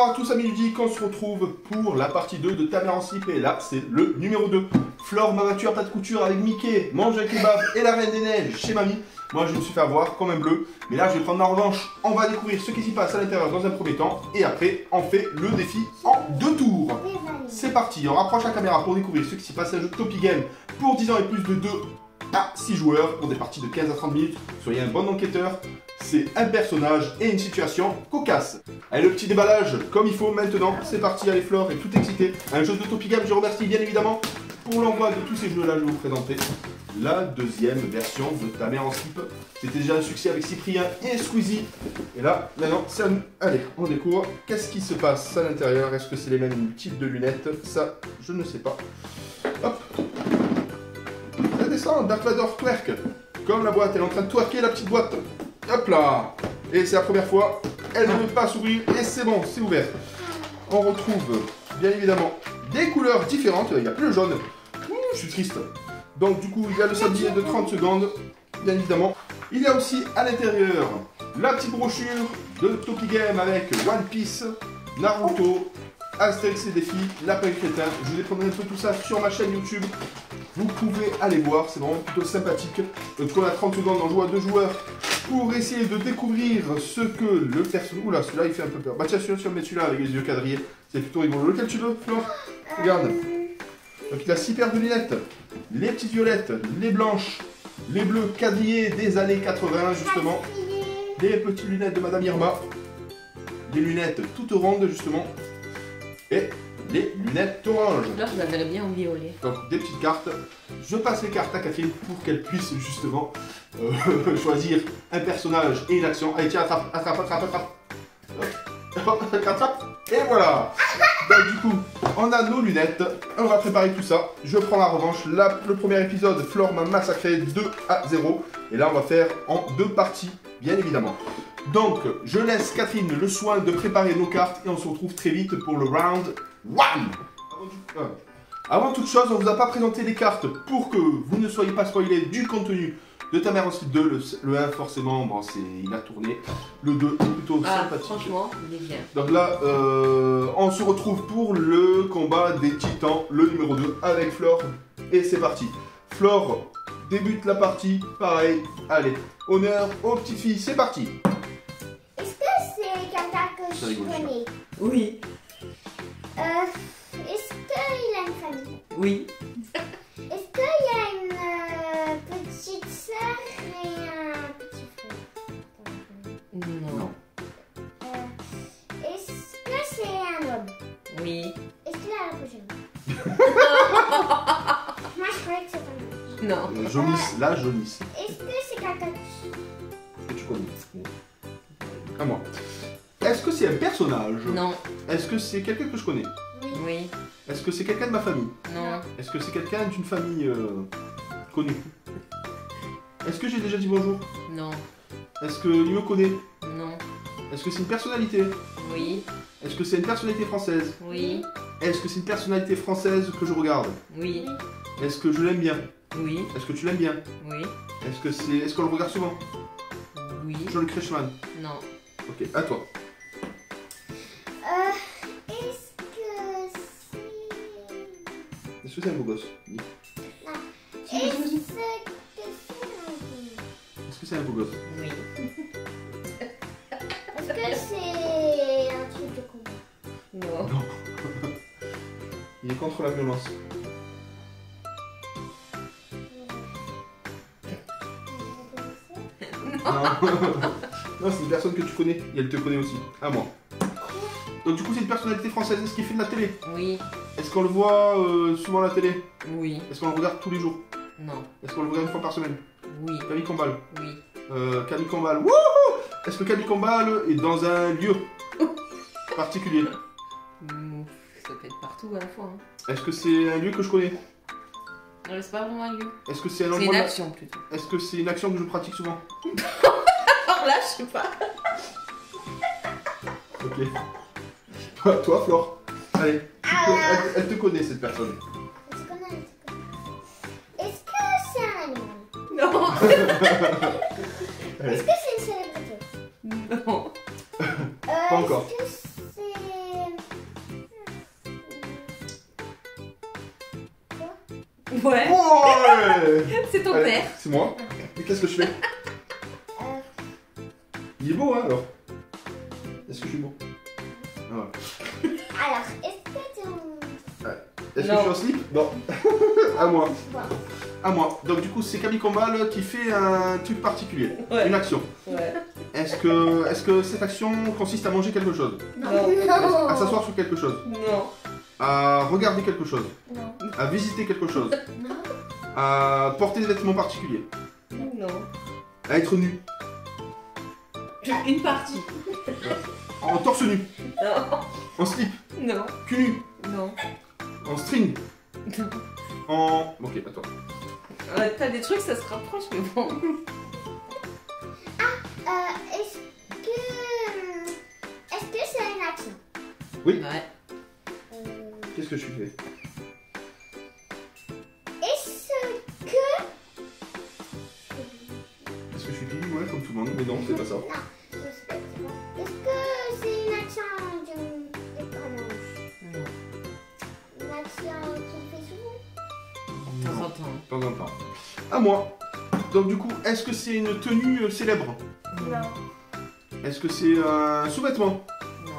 Bonsoir à tous amis ludiques, on se retrouve pour la partie 2 de Ta mère en slip et là c'est le numéro 2. Flore m'a battu à plat de couture avec Mickey, mange un kebab et la Reine des Neiges chez mamie. Moi je me suis fait avoir comme un bleu, mais là je vais prendre ma revanche. On va découvrir ce qui s'y passe à l'intérieur dans un premier temps et après on fait le défi en 2 tours. C'est parti, on rapproche la caméra pour découvrir ce qui s'y passe. C'est un jeu de Topi Game pour 10 ans et plus de 2 à 6 joueurs pour des parties de 15 à 30 minutes. Soyez un bon enquêteur. C'est un personnage et une situation cocasse. Allez, le petit déballage comme il faut maintenant. C'est parti, allez Flore est tout excité. Un jeu de Topi Game, je remercie bien évidemment pour l'envoi de tous ces jeux-là. Je vais vous présenter la deuxième version de Ta mère en slip. C'était déjà un succès avec Cyprien et Squeezie. Et là, maintenant, c'est à nous. Allez, on découvre. Qu'est-ce qui se passe à l'intérieur? Est-ce que c'est les mêmes types de lunettes? Ça, je ne sais pas. Hop. Ça descend, Dark Vador twerk. Comme la boîte, elle est en train de twerker la petite boîte. Hop là! Et c'est la première fois, elle ne veut pas s'ouvrir et c'est bon, c'est ouvert. On retrouve bien évidemment des couleurs différentes, il n'y a plus le jaune. Je suis triste. Donc du coup, il y a le sablier de 30 secondes, bien évidemment. Il y a aussi à l'intérieur la petite brochure de Topi Game avec One Piece, Naruto, Astérix et Défi, Lapin Crétin. Je vous ai présenté un peu tout ça sur ma chaîne YouTube. Vous pouvez aller voir, c'est vraiment plutôt sympathique. Donc on a 30 secondes, on joue à 2 joueurs pour essayer de découvrir ce que le personnage... Oula, celui-là il fait un peu peur. Bah tiens, celui-là, tu vas mettre celui-là avec les yeux quadrillés. C'est plutôt rigolo. Lequel tu veux, Flore? Regarde. Donc il a 6 paires de lunettes. Les petites violettes, les blanches, les bleus quadrillés des années 80 justement. Les petites lunettes de Madame Irma. Les lunettes toutes rondes justement. Et les lunettes orange. Là, je la verrais bien en violet. Donc des petites cartes. Je passe les cartes à Catherine pour qu'elle puisse justement choisir un personnage et une action. Allez tiens, attrape, attrape, attrape, attrape. Hop, attrape. Et voilà. Donc du coup, on a nos lunettes. On va préparer tout ça. Je prends la revanche. Là, le premier épisode, Flore m'a massacré 2-0. Et là, on va faire en 2 parties, bien évidemment. Donc, je laisse Catherine le soin de préparer nos cartes et on se retrouve très vite pour le round 1. Avant toute chose, on ne vous a pas présenté les cartes pour que vous ne soyez pas spoilés du contenu de Ta mère en slip 2. Le 1, forcément, bon, il a tourné. Le 2 est plutôt sympathique. Franchement, il est bien. Donc là, on se retrouve pour le combat des titans, le numéro 2, avec Flore. Et c'est parti. Flore débute la partie. Pareil, allez, honneur aux petites filles, c'est parti. Est-ce que c'est quelqu'un que je connais? Oui. Est-ce qu'il a une famille? Oui. Est-ce qu'il y a une petite sœur et un petit frère? Non. Est-ce que c'est un homme? Oui. Est-ce qu'il a la peau jaune? Moi je croyais que c'était un homme. Non. Jaunisse, la jaunisse. Est-ce que c'est quelqu'un Que tu connais. À moi. Est-ce que c'est un personnage? Non. Est-ce que c'est quelqu'un que je connais? Oui. Est-ce que c'est quelqu'un de ma famille? Non. Est-ce que c'est quelqu'un d'une famille connue? Est-ce que j'ai déjà dit bonjour? Non. Est-ce qu'il me connaît? Non. Est-ce que c'est une personnalité? Oui. Est-ce que c'est une personnalité française? Oui. Est-ce que c'est une personnalité française que je regarde? Oui. Est-ce que je l'aime bien? Oui. Est-ce que tu l'aimes bien? Oui. Est-ce qu'on le regarde souvent? Oui. Jean-Luc Reichmann. Non. Ok, à toi. Est-ce que c'est un beau gosse? Oui. Est-ce que c'est un beau gosse? Oui. Est-ce que c'est un truc de combat? Non. Non. Il est contre la violence. Non. Non, c'est une personne que tu connais. Et elle te connaît aussi. À moi. Donc du coup, c'est une personnalité française. Est-ce qu'il fait de la télé? Oui. Est-ce qu'on le voit souvent à la télé? Oui. Est-ce qu'on le regarde tous les jours? Non. Est-ce qu'on le regarde une fois par semaine? Oui. Camille Combal. Oui. Camille Combal. Wouhou! Est-ce que Camille Combal est dans un lieu particulier? Ça peut être partout à la fois. Hein. Est-ce que c'est un lieu que je connais? Non, c'est pas vraiment un lieu. Est-ce que c'est un C'est endroit... une action plutôt. Est-ce que c'est une action que je pratique souvent? Alors là, je sais pas. Ok. Toi, Flore. Allez. Elle te connaît, cette personne. Est-ce que c'est un animal? Non. Est-ce que c'est une célébrité? Non. Pas encore. Est-ce que c'est Ouais, Ouais. c'est ton Allez, père. c'est moi. Et qu'est-ce que je fais? Il est beau, hein, alors? Est-ce que je suis beau? Ah, ouais. Alors, est-ce que tu... Est-ce que je suis en slip? Non. À moi. À moi. Donc du coup, c'est Camille Combal qui fait un truc particulier. Ouais. Une action. Ouais. Est-ce que cette action consiste à manger quelque chose? Non. À s'asseoir sur quelque chose? Non. À regarder quelque chose? Non. À visiter quelque chose? Non. À porter des vêtements particuliers? Non. À être nu? Une partie. En torse nu? Non. En slip? Non. Cul nu? Non. En string? Non. En... Ok, attends. T'as des trucs, ça se rapproche, mais bon. Est-ce que c'est une action? Oui. Ouais. Qu'est-ce que je fais? Est-ce que... Est-ce que je suis pipi? Ouais, comme tout le monde. Mais non, c'est pas ça. Est-ce que c'est une action de prononce? Non. Une action qu'on fait souvent? De temps en temps. De temps en temps. À moi. Donc du coup, est-ce que c'est une tenue célèbre? Non. Est-ce que c'est un sous-vêtement? Non.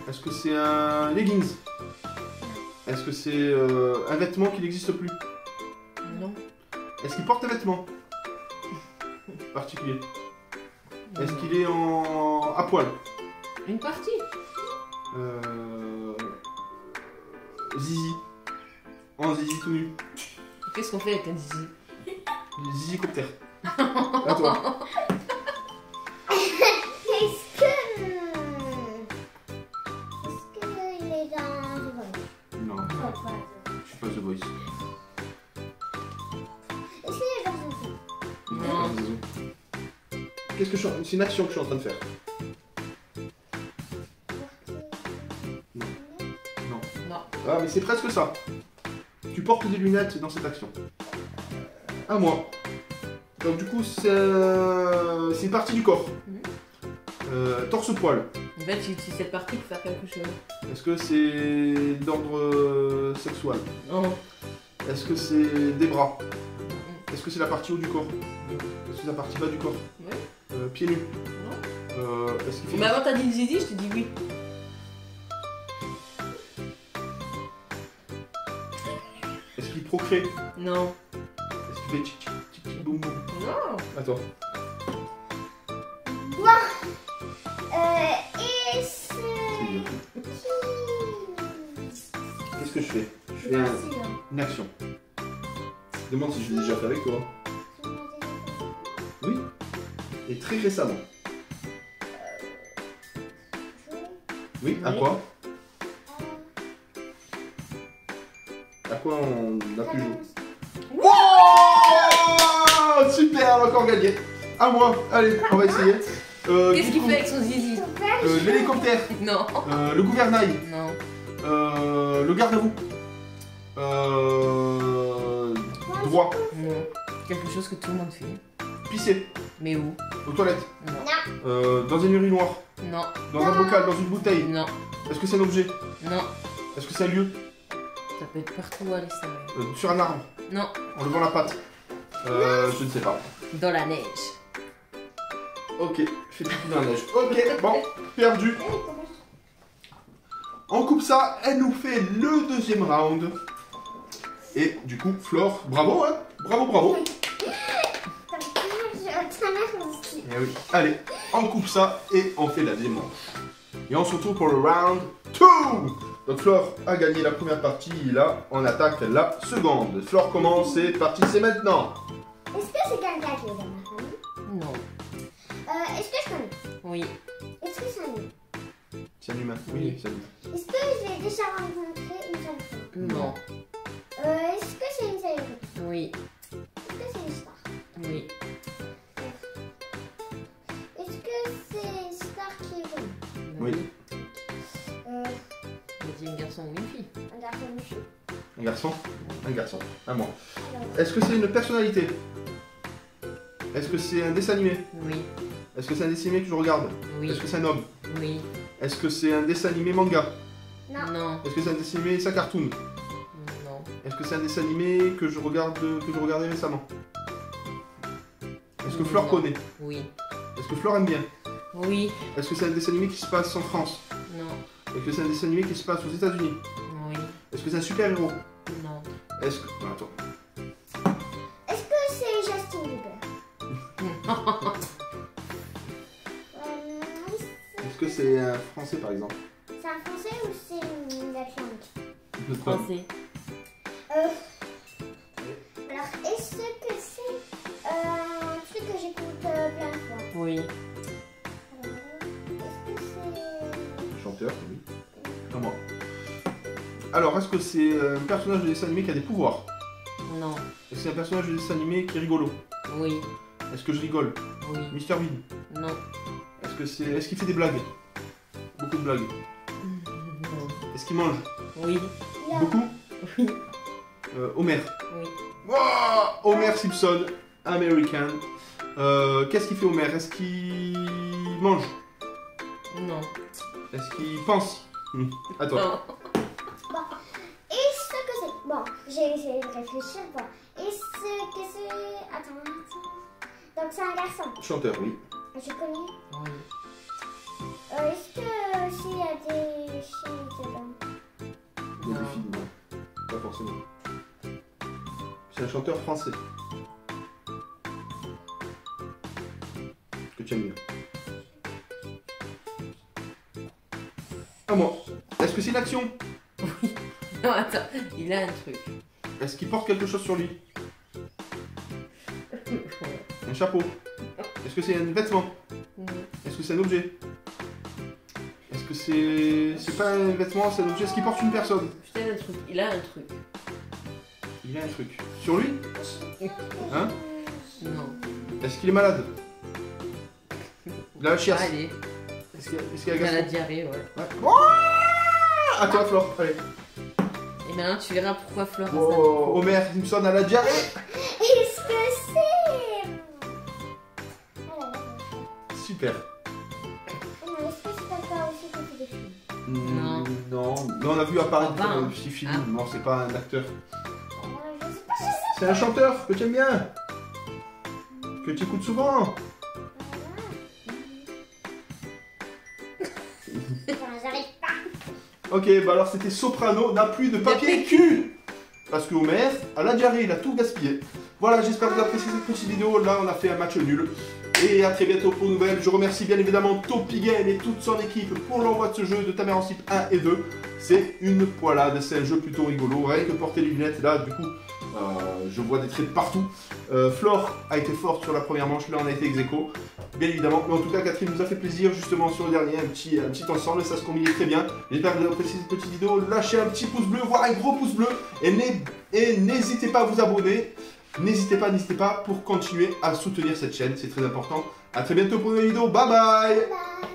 Est-ce que c'est un leggings? Est-ce que c'est un vêtement qui n'existe plus? Non. Est-ce qu'il porte un vêtement particulier? Est-ce qu'il est à poil? Une partie. Zizi. En zizi tout nu. Qu'est-ce qu'on fait avec un zizi? Zizi copter. À toi. Est-ce qu'il est dans le voice? Non, je suis pas The Voice. Est-ce qu'il est dans une film? Non. Zizou. Qu'est-ce que je suis C'est une action que je suis en train de faire. Non. Non. Ah, mais c'est presque ça. Tu portes des lunettes dans cette action. À moi. Donc du coup, c'est une partie du corps. Torse-poil. En fait, tu utilises cette partie pour faire quelque chose. Est-ce que c'est d'ordre sexuel? Non. Est-ce que c'est des bras? Est-ce que c'est la partie haut du corps? Est-ce que c'est la partie bas du corps? Ouais. Pieds nus? Non. Est-ce qu'il fait... Mais avant, t'as dit zizi, je t'ai dit oui. Est-ce qu'il procrée? Non. Est-ce qu'il fait tchic tchic tchic tchic boum boum? Non. Attends. Est-ce C'est bien. que... Qu'est-ce que je fais? Je fais une action. Demande si je l'ai déjà fait avec toi. Oui. Et très récemment. Oui, à Oui. quoi? À quoi on a pu jouer? Wow! Super, elle a encore gagné. À moi, allez, on va essayer. Qu'est-ce du qu'il coup, fait avec son zizi? l'hélicoptère, Non. le gouvernail, Non. le garde à vous. Droit, Non. Quelque chose que tout le monde fait. pisser, Mais où? aux toilettes, Non. dans une urinoir, Non. dans un bocal, dans une bouteille. Non. Est-ce que c'est un objet? Non. Est-ce que c'est un lieu? Ça peut être partout à l'extérieur. Sur un arbre, Non. en levant la patte. Je ne sais pas. Dans la neige. Ok, fais pipi dans la neige. Ok, bon, perdu. On coupe ça, elle nous fait le deuxième round. Et du coup, Flore, bravo, hein? Bravo, bravo. Eh oui. Allez, on coupe ça et on fait la deuxième manche. Et on se retrouve pour le round 2. Donc Flore a gagné la première partie, et là, on attaque la seconde. Flore commence, c'est parti, c'est maintenant. Est-ce que c'est quelqu'un qui est dans ma famille? Non. Est-ce que je connais? Oui. Est-ce que c'est un humain? C'est un humain. Oui, c'est un humain. Est-ce que je l'ai déjà rencontré une seule fois? Non. Est-ce que c'est une célébrité? Oui. Est-ce que c'est une star? Oui. Est-ce que c'est une star qui est connue? Oui. C'est un garçon ou une fille? Un garçon ou une fille? Un garçon? Un garçon. À moi. Alors, Est-ce que c'est une personnalité? Est-ce que c'est un dessin animé? Oui. Est-ce que c'est un dessin animé que je regarde? Oui. Est-ce que c'est un homme? Oui. Est-ce que c'est un dessin animé manga? non. Non. Est-ce que c'est un dessin animé, ça cartoon? Non. Est-ce que c'est un dessin animé que je regardais récemment? Est-ce que Flore Non. connaît? Oui. Est-ce que Flore aime bien? Oui. Est-ce que c'est un dessin animé qui se passe en France? Non. Est-ce que c'est un dessin animé qui se passe aux États-Unis? Oui. Est-ce que c'est un super-héros? Non. Est-ce que. Ah, attends. Est-ce que c'est Justin Bieber? Est-ce que c'est un français par exemple? C'est un français ou c'est une Atlantique? Français. Alors, est-ce que c'est un truc que j'écoute plein de fois? Oui. Est-ce que c'est... Chanteur, oui. À moi. Alors, est-ce que c'est un personnage de dessin animé qui a des pouvoirs? Non. Est-ce que c'est un personnage de dessin animé qui est rigolo? Oui. Est-ce que je rigole? Oui. Mr Bean. Non. Est-ce qu'il fait des blagues? Beaucoup de blagues. Non. Est-ce qu'il mange? Oui. Il y a- Beaucoup? Oui. Homer. Oui. Wow, Homer Simpson, American. Qu'est-ce qu'il fait Homer? Est-ce qu'il mange? Non. Est-ce qu'il pense? Attends. Non. Est-ce que c'est... Bon, j'ai essayé de réfléchir. Bon, est-ce que c'est... Attends. Donc c'est un garçon. Chanteur, oui. Je connais. Oui. Est-ce que s'il y a des films dedans? Il y a des films, non. Pas forcément. C'est un chanteur français. Que tu aimes bien. À moi. Est-ce que c'est une action? Non, attends. Il a un truc. Est-ce qu'il porte quelque chose sur lui? Un chapeau? Est-ce que c'est un vêtement? Non. Est-ce que c'est un objet? Est-ce que c'est pas un vêtement, c'est un objet? Est-ce qu'il porte une personne? Putain, un truc. Il a un truc. Il a un truc. Sur lui? Hein? Non. Est-ce qu'il est malade? Il a la chiasse. Allez. Est-ce qu'il a Il a la gastro? diarrhée, ouais. Ouais. Oh, à toi, Flore. Allez. Et maintenant, tu verras pourquoi Flore a ça. Oh, Homer Simpson a la diarrhée. Est-ce que c'est... Oh là là. Super. Non, est-ce que c'est papa aussi qui fait des films? Non. Non, on a vu apparaître Ah, bah, dans un hein. petit film. Ah. Non, c'est pas un acteur. Je sais pas, C'est un chanteur que tu aimes bien. Que tu écoutes souvent. j'arrive pas. Ok, bah alors c'était Soprano n'a plus de papier cul. Parce que Homer a la diarrhée, il a tout gaspillé. Voilà, j'espère que vous appréciez cette petite vidéo. Là, on a fait un match nul. Et à très bientôt pour une nouvelle. Je remercie bien évidemment Topi Game et toute son équipe pour l'envoi de ce jeu de Ta mère en slip 1 et 2. C'est une poilade, c'est un jeu plutôt rigolo. Rien que porter les lunettes, là, du coup, je vois des traits de partout. Flore a été forte sur la première manche, là on a été ex-aequo, bien évidemment. Mais en tout cas, Catherine nous a fait plaisir justement sur le dernier, un petit ensemble, et ça se combinait très bien. J'espère que vous avez apprécié cette petite vidéo. Lâchez un petit pouce bleu, voire un gros pouce bleu, et n'hésitez pas à vous abonner. N'hésitez pas pour continuer à soutenir cette chaîne, c'est très important. A très bientôt pour une nouvelle vidéo, bye bye. Bye.